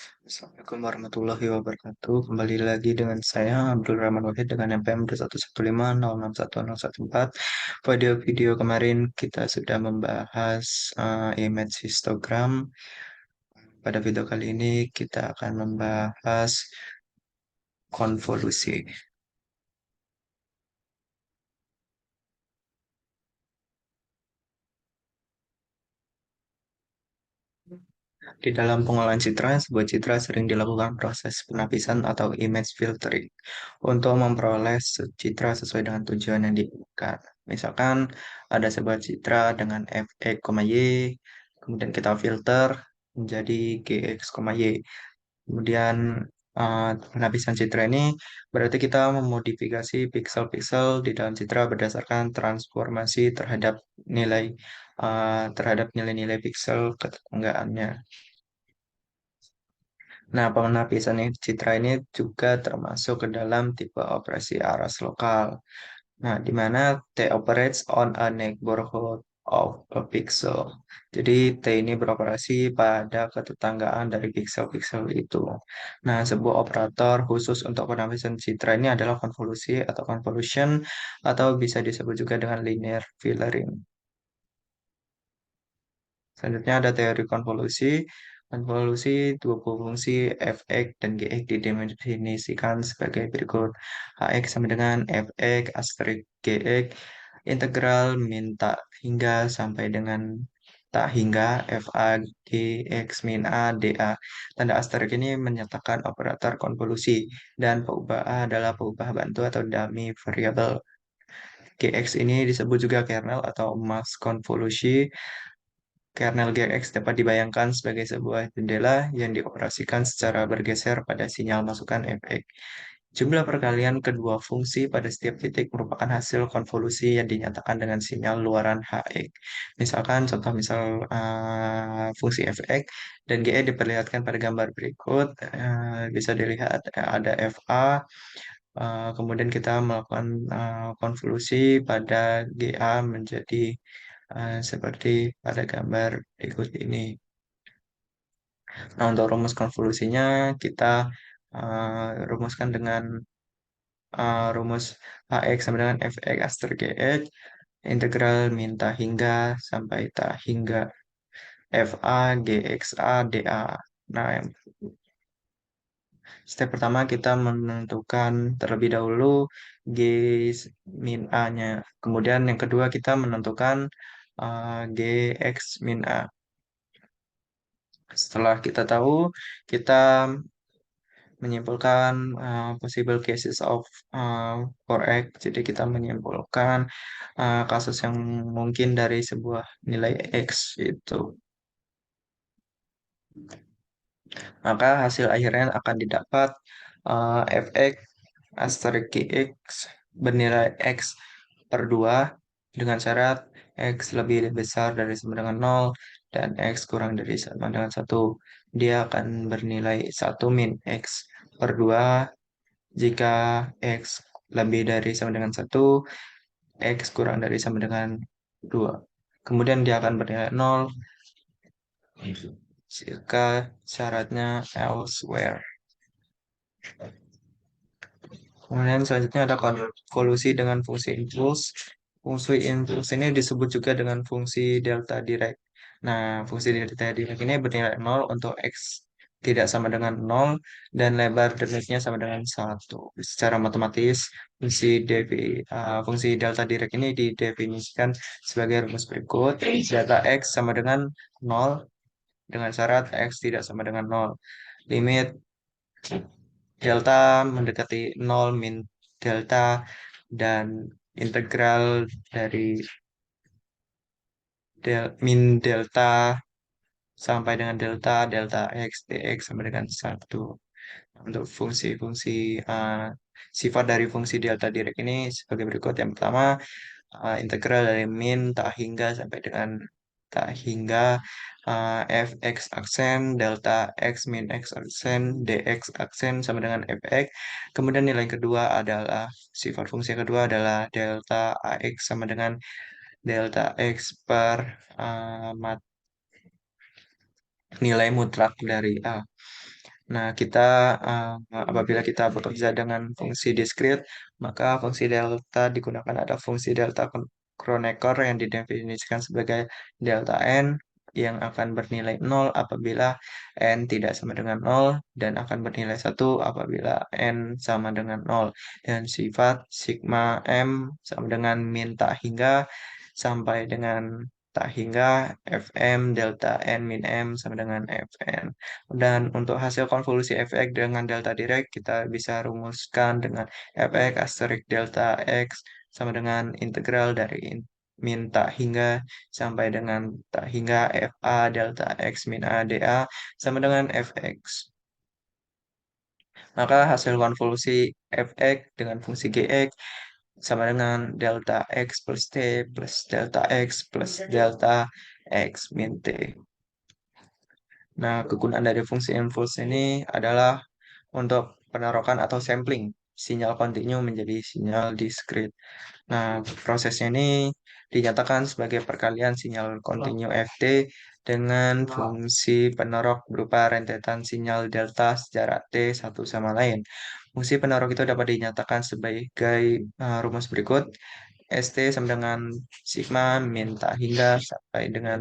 Assalamualaikum warahmatullahi wabarakatuh. Kembali lagi dengan saya Abdul Rahman Wahid dengan NPM 115066114. Pada video kemarin kita sudah membahas image histogram. Pada video kali ini kita akan membahas konvolusi. Di dalam pengolahan citra, sebuah citra sering dilakukan proses penapisan atau image filtering untuk memperoleh citra sesuai dengan tujuan yang diinginkan. Misalkan ada sebuah citra dengan fx, y, kemudian kita filter menjadi gx, y. Kemudian penapisan citra ini berarti kita memodifikasi pixel-pixel di dalam citra berdasarkan transformasi terhadap nilai-nilai pixel ketetanggaannya. Nah, penapisan citra ini juga termasuk ke dalam tipe operasi aras lokal. Nah, di mana T operates on a neighborhood of a pixel. Jadi, T ini beroperasi pada ketetanggaan dari pixel-pixel itu. Nah, sebuah operator khusus untuk penapisan citra ini adalah konvolusi atau convolution, atau bisa disebut juga dengan linear filtering. Selanjutnya ada teori konvolusi. Konvolusi dua buah fungsi fx dan gx didefinisikan sebagai berikut. Hx sama dengan fx asterisk gx integral min tak hingga sampai dengan tak hingga fa gx min a dA. Tanda asterisk ini menyatakan operator konvolusi dan peubah A adalah peubah bantu atau dummy variable. Gx ini disebut juga kernel atau mask konvolusi. Kernel GX dapat dibayangkan sebagai sebuah jendela yang dioperasikan secara bergeser pada sinyal masukan fx. Jumlah perkalian kedua fungsi pada setiap titik merupakan hasil konvolusi yang dinyatakan dengan sinyal luaran Hx. Misalkan contoh misal fungsi fx dan ge diperlihatkan pada gambar berikut. Bisa dilihat ada fa, kemudian kita melakukan konvolusi pada ga menjadi seperti pada gambar berikut ini. Nah, untuk rumus konvolusinya kita rumuskan dengan rumus Hx sama dengan Fx asterisk Gx integral min tak hingga sampai tak hingga Fa Gxa dA. Nah, step pertama kita menentukan terlebih dahulu G min A-nya. Kemudian yang kedua kita menentukan Gx min A. Setelah kita tahu, kita menyimpulkan possible cases of for X. Jadi kita menyimpulkan kasus yang mungkin dari sebuah nilai X itu. Maka hasil akhirnya akan didapat fx asterisk gx bernilai x per 2 dengan syarat x lebih besar dari sama dengan 0 dan x kurang dari sama dengan 1. Dia akan bernilai 1 min x per 2 jika x lebih dari sama dengan 1, x kurang dari sama dengan 2. Kemudian dia akan bernilai 0 jika syaratnya elsewhere. Kemudian selanjutnya ada kolusi dengan fungsi impuls. Fungsi impuls ini disebut juga dengan fungsi delta Dirac. Nah, fungsi delta Dirac ini bernilai 0 untuk X tidak sama dengan 0 dan lebar demetnya sama dengan 1. Secara matematis, fungsi delta Dirac ini didefinisikan sebagai rumus berikut. Delta X sama dengan 0 dengan syarat X tidak sama dengan 0. Limit delta mendekati 0 min delta dan integral dari min delta sampai dengan delta x dx sama dengan 1. Untuk fungsi-fungsi sifat dari fungsi delta Dirac ini sebagai berikut. Yang pertama, integral dari min tak hingga sampai dengan tak hingga fx aksen delta x min x aksen dx aksen sama dengan fx. Kemudian nilai kedua adalah sifat fungsi kedua adalah delta ax sama dengan delta x per nilai mutlak dari a. Nah, apabila kita bekerja dengan fungsi diskrit, maka fungsi delta digunakan ada fungsi delta Kronecker yang didefinisikan sebagai delta n yang akan bernilai nol apabila n tidak sama dengan nol dan akan bernilai satu apabila n sama dengan nol. Dan sifat sigma m sama dengan min tak hingga sampai dengan tak hingga Fm delta n min m sama dengan Fn. Dan untuk hasil konvolusi fx dengan delta direct, kita bisa rumuskan dengan fx asterik delta x sama dengan integral dari min tak hingga sampai dengan tak hingga fa delta x min a dA sama dengan fx. Maka hasil konvolusi fx dengan fungsi gx sama dengan delta x plus t plus delta x plus delta x min t. Nah, kegunaan dari fungsi impuls ini adalah untuk penarokan atau sampling sinyal kontinu menjadi sinyal diskrit. Nah, prosesnya ini dinyatakan sebagai perkalian sinyal kontinu Ft dengan fungsi penerok berupa rentetan sinyal delta sejarak T satu sama lain. Fungsi penerok itu dapat dinyatakan sebagai rumus berikut. St sama dengan sigma min tak hingga sampai dengan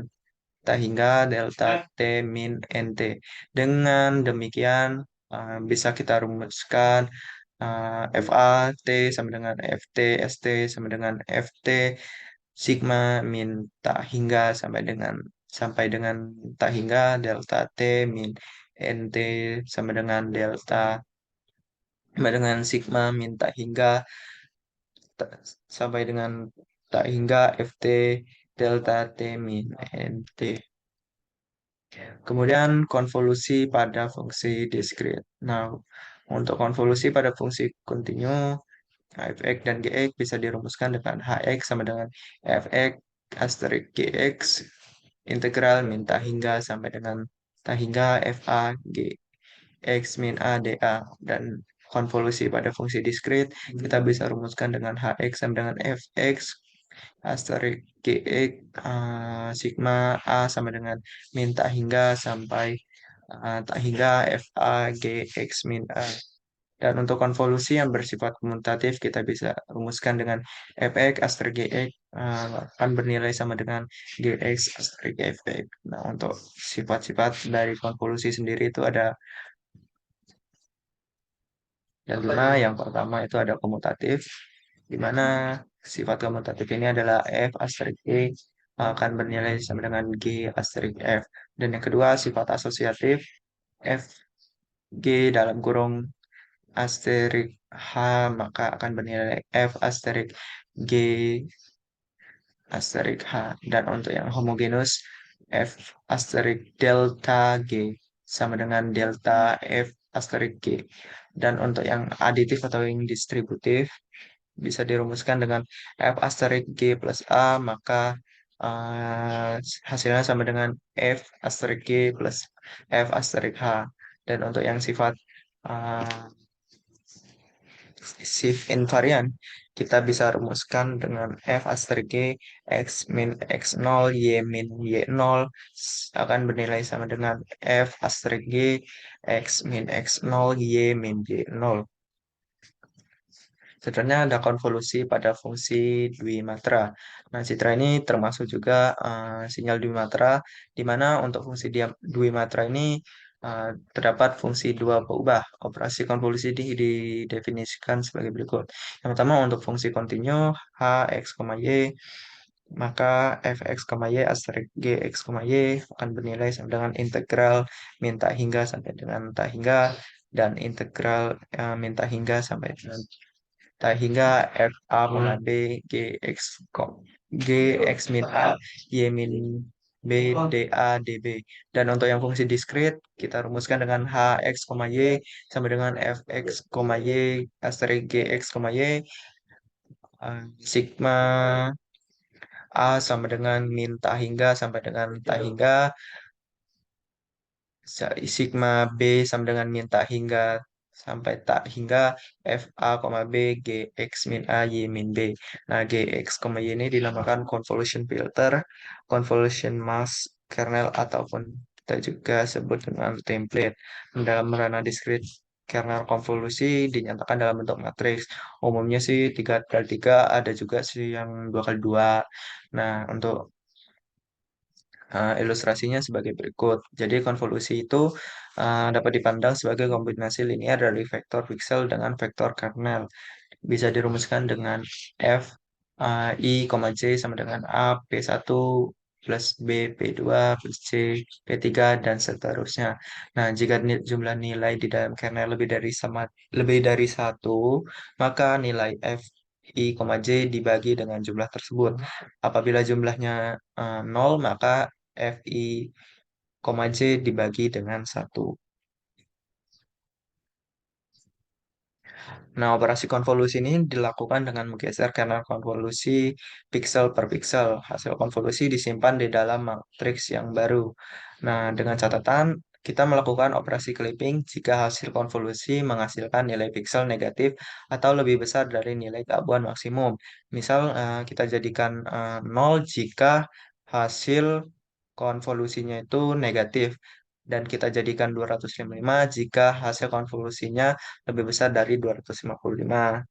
tak hingga delta T min NT. Dengan demikian, bisa kita rumuskan FA T sama dengan FT ST sama dengan FT sigma min tak hingga sampai dengan tak hingga delta T min NT sama dengan sigma min tak hingga ta- sampai dengan tak hingga FT delta T min NT. Kemudian konvolusi pada fungsi diskrit. Nah, untuk konvolusi pada fungsi kontinu, fx dan gx bisa dirumuskan dengan hx sama dengan fx asterik gx integral min tak hingga sampai dengan tak hingga fa gx min a dA. Dan konvolusi pada fungsi diskrit kita bisa rumuskan dengan hx sama dengan fx asterik gx sigma a sama dengan min tak hingga sampai tak hingga fa gx min a. Dan untuk konvolusi yang bersifat komutatif kita bisa rumuskan dengan fx asterik gx akan bernilai sama dengan gx asterik fx. Nah, untuk sifat-sifat dari konvolusi sendiri itu ada yang lima. Yang pertama itu ada komutatif, di mana sifat komutatif ini adalah f asterik g akan bernilai sama dengan g asterik f. Dan yang kedua sifat asosiatif, f g dalam kurung asterik h maka akan bernilai f asterik g asterik h. Dan untuk yang homogenus, f asterik delta g sama dengan delta f asterik g. Dan untuk yang aditif atau yang distributif bisa dirumuskan dengan f asterik g plus a maka eh, hasilnya sama dengan f asterik g plus f asterik h. Dan untuk yang sifat eh, shift invariant kita bisa rumuskan dengan f asterik g x min x0 y min y0 akan bernilai sama dengan f asterik g x min x0 y min y0. Sebenarnya ada konvolusi pada fungsi Dwimatra. Nah, citra ini termasuk juga sinyal Dwimatra, di mana untuk fungsi Dwimatra ini terdapat fungsi dua peubah. Operasi konvolusi didefinisikan sebagai berikut. Yang pertama untuk fungsi kontinu h, x, y, maka fx, y asterik g, x, y akan bernilai sama dengan integral min tak hingga sampai dengan tak hingga dan integral min tak hingga sampai dengan tak hingga f a pangkat b g x g x min a y min b dA dB. Dan untuk yang fungsi diskrit kita rumuskan dengan h x, y sama dengan f x, y asterisk g x, y sigma a sama dengan min tak hingga sampai dengan tak hingga sigma B sama dengan min tak hingga sampai tak hingga f a, b g x min a y min b. Nah, g x, y ini dinamakan convolution filter, convolution mask kernel ataupun kita juga sebut dengan template. Dalam ranah diskrit, kernel konvolusi dinyatakan dalam bentuk matriks. Umumnya sih 3 kali 3, ada juga sih yang 2 kali 2. Nah, untuk ilustrasinya sebagai berikut. Jadi konvolusi itu dapat dipandang sebagai kombinasi linear dari vektor piksel dengan vektor kernel. Bisa dirumuskan dengan F I, J sama dengan A, P1 plus B, P2 plus C, P3, dan seterusnya. Nah, jika jumlah nilai di dalam kernel lebih dari satu, maka nilai F I, J dibagi dengan jumlah tersebut. Apabila jumlahnya 0, maka F I, J dibagi dengan 1. Nah, operasi konvolusi ini dilakukan dengan menggeser kernel konvolusi piksel per piksel. Hasil konvolusi disimpan di dalam matriks yang baru. Nah, dengan catatan, kita melakukan operasi clipping jika hasil konvolusi menghasilkan nilai piksel negatif atau lebih besar dari nilai keabuan maksimum. Misal, kita jadikan 0 jika hasil konvolusinya itu negatif. Dan kita jadikan 255 jika hasil konvolusinya lebih besar dari 255.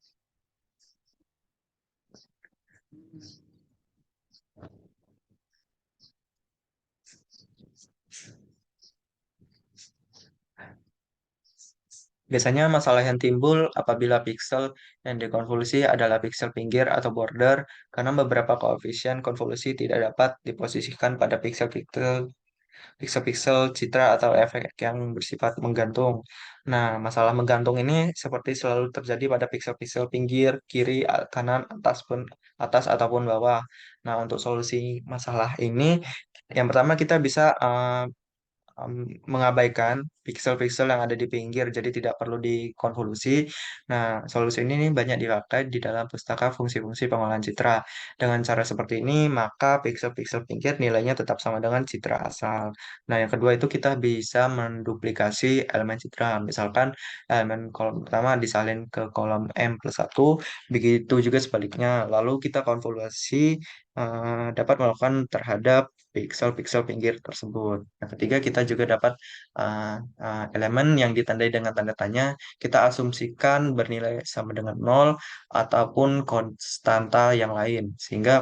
Biasanya masalah yang timbul apabila piksel yang dikonvolusi adalah piksel pinggir atau border karena beberapa koefisien konvolusi tidak dapat diposisikan pada piksel-piksel citra atau efek yang bersifat menggantung. Nah, masalah menggantung ini seperti selalu terjadi pada piksel-piksel pinggir, kiri, kanan, atas ataupun bawah. Nah, untuk solusi masalah ini, yang pertama kita bisa mengabaikan piksel-piksel yang ada di pinggir, jadi tidak perlu dikonvolusi. Nah, solusi ini nih banyak dipakai di dalam pustaka fungsi-fungsi pengolahan citra. Dengan cara seperti ini, maka piksel-piksel pinggir nilainya tetap sama dengan citra asal. Nah, yang kedua itu kita bisa menduplikasi elemen citra. Misalkan elemen kolom pertama disalin ke kolom M+1, begitu juga sebaliknya. Lalu kita konvolusi dapat melakukan terhadap piksel-piksel pinggir tersebut. Yang ketiga, kita juga dapat elemen yang ditandai dengan tanda tanya, kita asumsikan bernilai sama dengan nol ataupun konstanta yang lain, sehingga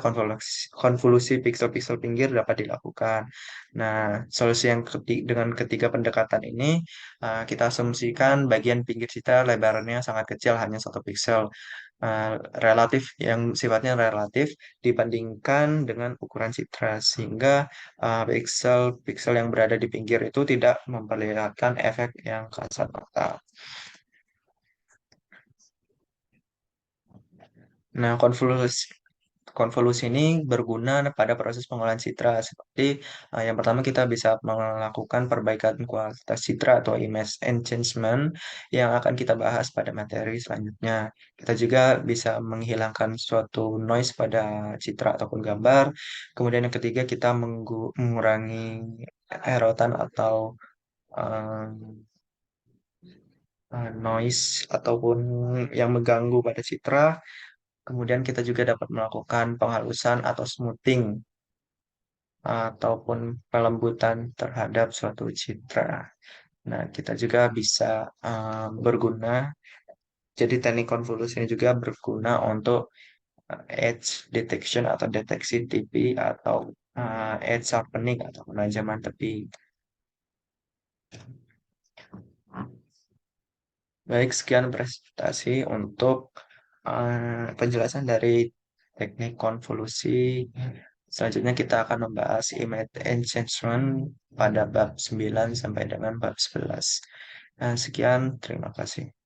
konvolusi piksel-piksel pinggir dapat dilakukan. Nah, solusi yang dengan ketiga pendekatan ini, kita asumsikan bagian pinggir kita lebarnya sangat kecil, hanya 1 piksel uh, relatif yang sifatnya relatif dibandingkan dengan ukuran citra sehingga piksel-piksel yang berada di pinggir itu tidak memperlihatkan efek yang kasat mata. Nah, konvolusi ini berguna pada proses pengolahan citra seperti yang pertama kita bisa melakukan perbaikan kualitas citra atau image enhancement yang akan kita bahas pada materi selanjutnya. Kita juga bisa menghilangkan suatu noise pada citra ataupun gambar. Kemudian yang ketiga kita mengurangi erotan atau um, noise ataupun yang mengganggu pada citra. Kemudian kita juga dapat melakukan penghalusan atau smoothing ataupun pelembutan terhadap suatu citra. Nah, kita juga bisa berguna. Jadi teknik konvolusi ini juga berguna untuk edge detection atau deteksi tepi atau edge sharpening atau penajaman tepi. Baik, sekian presentasi untuk penjelasan dari teknik konvolusi. Selanjutnya kita akan membahas image enhancement pada bab 9 sampai dengan bab 11. Sekian, terima kasih.